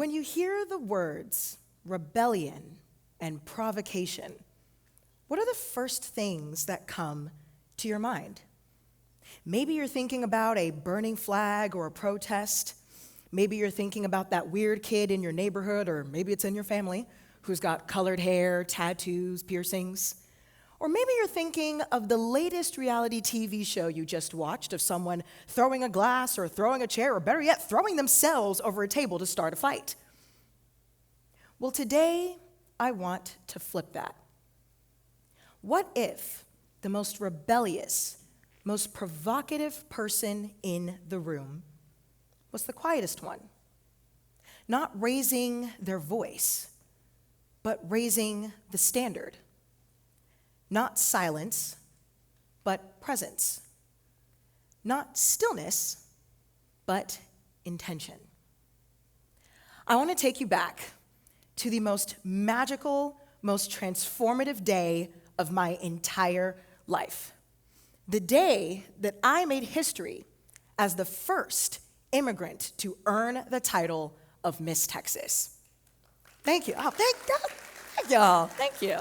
When you hear the words rebellion and provocation, what are the first things that come to your mind? Maybe you're thinking about a burning flag or a protest. Maybe you're thinking about that weird kid in your neighborhood, or maybe it's in your family, who's got colored hair, tattoos, piercings. Or maybe you're thinking of the latest reality TV show you just watched of someone throwing a glass or throwing a chair, or better yet, throwing themselves over a table to start a fight. Well, today, I want to flip that. What if the most rebellious, most provocative person in the room was the quietest one? Not raising their voice, but raising the standard. Not silence, but presence. Not stillness, but intention. I want to take you back to the most magical, most transformative day of my entire life. The day that I made history as the first immigrant to earn the title of Miss Texas. Thank you. Oh, thank y'all. Thank you.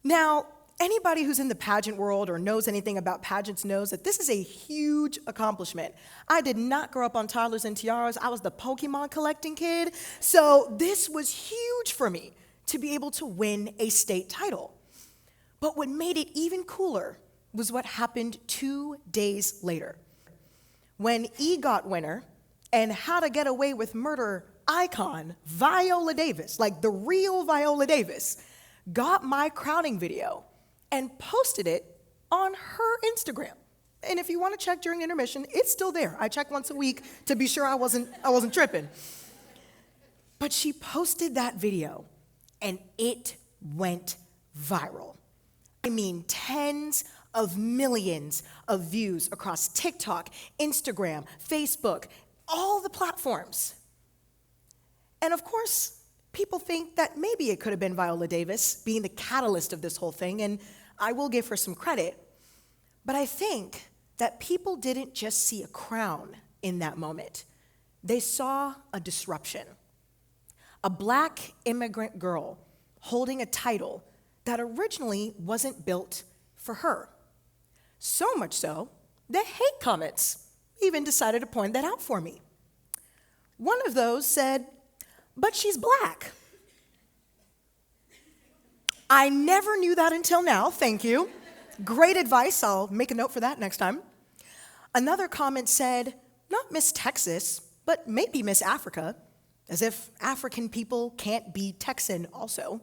Now, anybody who's in the pageant world or knows anything about pageants knows that this is a huge accomplishment. I did not grow up on toddlers and tiaras. I was the Pokemon collecting kid. So this was huge for me to be able to win a state title. But what made it even cooler was what happened 2 days later, when EGOT winner and How to Get Away with Murder icon Viola Davis, like the real Viola Davis, got my crowning video and posted it on her Instagram. And if you want to check during intermission, it's still there. I check once a week to be sure I wasn't tripping. But she posted that video, and it went viral. I mean, tens of millions of views across TikTok, Instagram, Facebook, all the platforms. And of course, people think that maybe it could have been Viola Davis being the catalyst of this whole thing, and I will give her some credit. But I think that people didn't just see a crown in that moment. They saw a disruption. A Black immigrant girl holding a title that originally wasn't built for her. So much so that hate comments even decided to point that out for me. One of those said, "But she's Black." I never knew that until now, thank you. Great advice, I'll make a note for that next time. Another comment said, "Not Miss Texas, but maybe Miss Africa," as if African people can't be Texan also.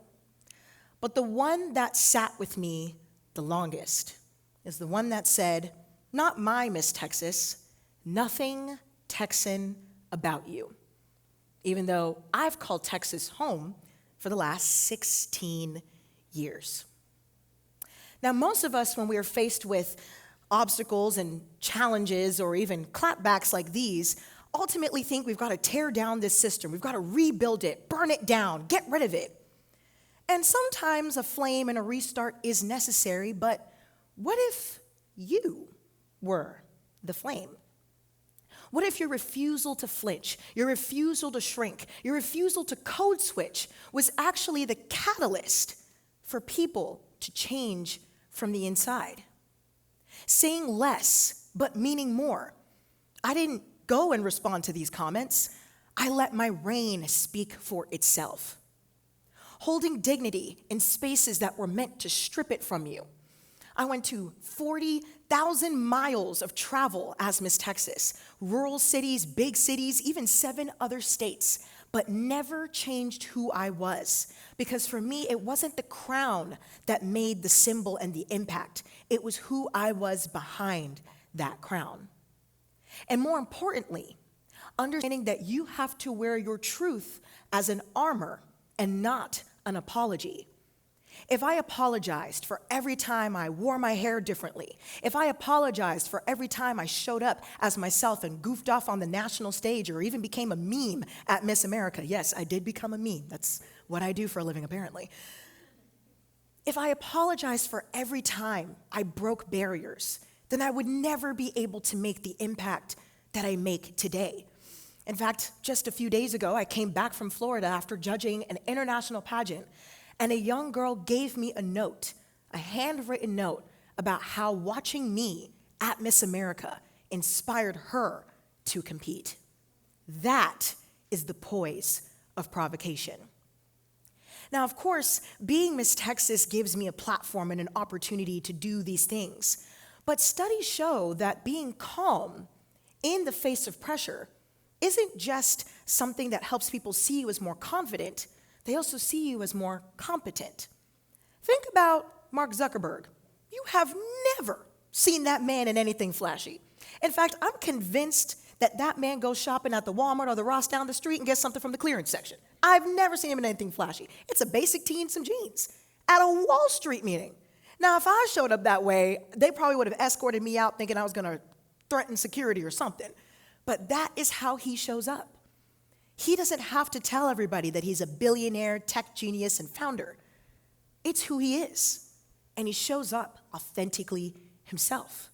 But the one that sat with me the longest is the one that said, "Not my Miss Texas, nothing Texan about you," even though I've called Texas home for the last 16 years. Now, most of us, when we are faced with obstacles and challenges or even clapbacks like these, ultimately think we've got to tear down this system. We've got to rebuild it, burn it down, get rid of it. And sometimes a flame and a restart is necessary, but what if you were the flame? What if your refusal to flinch, your refusal to shrink, your refusal to code switch was actually the catalyst for people to change from the inside? Saying less, but meaning more. I didn't go and respond to these comments. I let my reign speak for itself. Holding dignity in spaces that were meant to strip it from you. I went to 40,000 miles of travel as Miss Texas, rural cities, big cities, even 7 other states, but never changed who I was. Because for me, it wasn't the crown that made the symbol and the impact. It was who I was behind that crown. And more importantly, understanding that you have to wear your truth as an armor and not an apology. If I apologized for every time I wore my hair differently, if I apologized for every time I showed up as myself and goofed off on the national stage or even became a meme at Miss America, yes, I did become a meme. That's what I do for a living, apparently. If I apologized for every time I broke barriers, then I would never be able to make the impact that I make today. In fact, just a few days ago, I came back from Florida after judging an international pageant, and a young girl gave me a note, a handwritten note, about how watching me at Miss America inspired her to compete. That is the poise of provocation. Now, of course, being Miss Texas gives me a platform and an opportunity to do these things. But studies show that being calm in the face of pressure isn't just something that helps people see you as more confident, they also see you as more competent. Think about Mark Zuckerberg. You have never seen that man in anything flashy. In fact, I'm convinced that that man goes shopping at the Walmart or the Ross down the street and gets something from the clearance section. I've never seen him in anything flashy. It's a basic tee and some jeans at a Wall Street meeting. Now, if I showed up that way, they probably would have escorted me out thinking I was going to threaten security or something. But that is how he shows up. He doesn't have to tell everybody that he's a billionaire, tech genius, and founder. It's who he is. And he shows up authentically himself.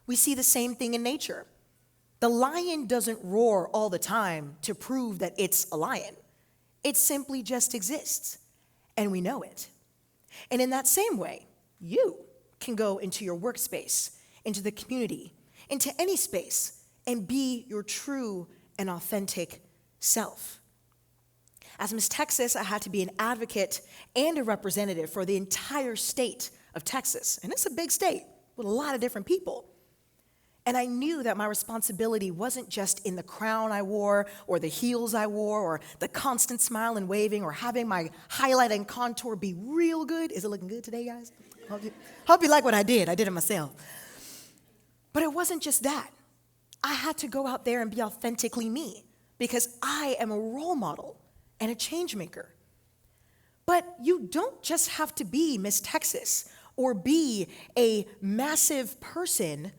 We see the same thing in nature. The lion doesn't roar all the time to prove that it's a lion. It simply just exists, and we know it. And in that same way, you can go into your workspace, into the community, into any space, and be your true and authentic self. As Miss Texas, I had to be an advocate and a representative for the entire state of Texas. And it's a big state with a lot of different people. And I knew that my responsibility wasn't just in the crown I wore, or the heels I wore, or the constant smile and waving, or having my highlight and contour be real good. Is it looking good today, guys? Hope you like what I did. I did it myself. But it wasn't just that. I had to go out there and be authentically me, because I am a role model and a change maker. But you don't just have to be Miss Texas or be a massive person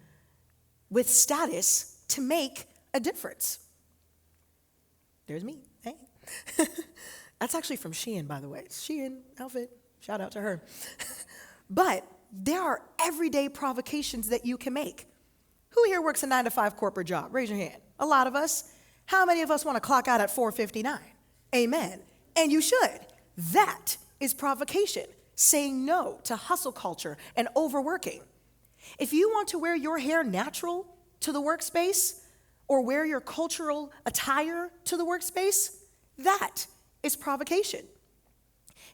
with status to make a difference. There's me. Hey. That's actually from Shein, by the way. Shein outfit. Shout out to her. But there are everyday provocations that you can make. Who here works a 9-to-5 corporate job? Raise your hand. A lot of us. How many of us want to clock out at 4:59? Amen. And you should. That is provocation. Saying no to hustle culture and overworking. If you want to wear your hair natural to the workspace or wear your cultural attire to the workspace, that is provocation.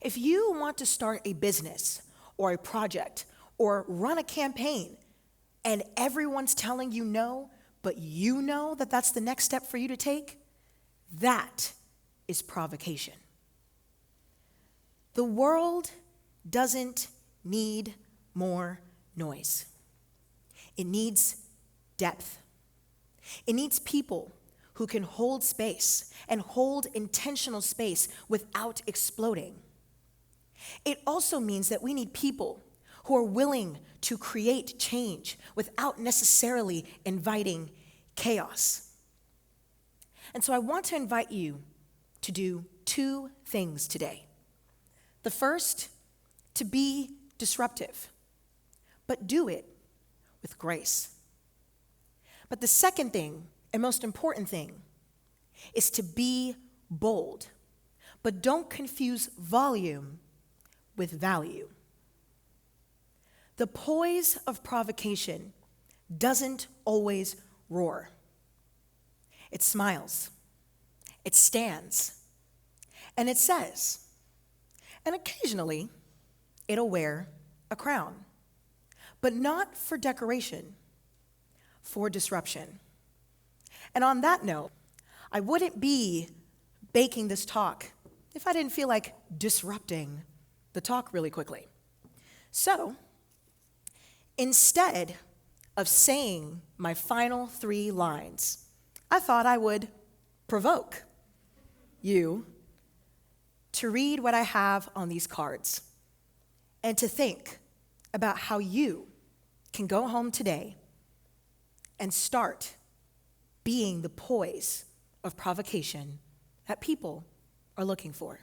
If you want to start a business or a project or run a campaign and everyone's telling you no, but you know that that's the next step for you to take, that is provocation. The world doesn't need more noise. It needs depth. It needs people who can hold space and hold intentional space without exploding. It also means that we need people who are willing to create change without necessarily inviting chaos. And so I want to invite you to do two things today. The first, to be disruptive, but do it with grace. But the second thing, and most important thing, is to be bold, but don't confuse volume with value. The poise of provocation doesn't always roar. It smiles, it stands, and it says, and occasionally it'll wear a crown. But not for decoration, for disruption. And on that note, I wouldn't be baking this talk if I didn't feel like disrupting the talk really quickly. So, instead of saying my final 3 lines, I thought I would provoke you to read what I have on these cards and to think about how you can go home today and start being the poise of provocation that people are looking for.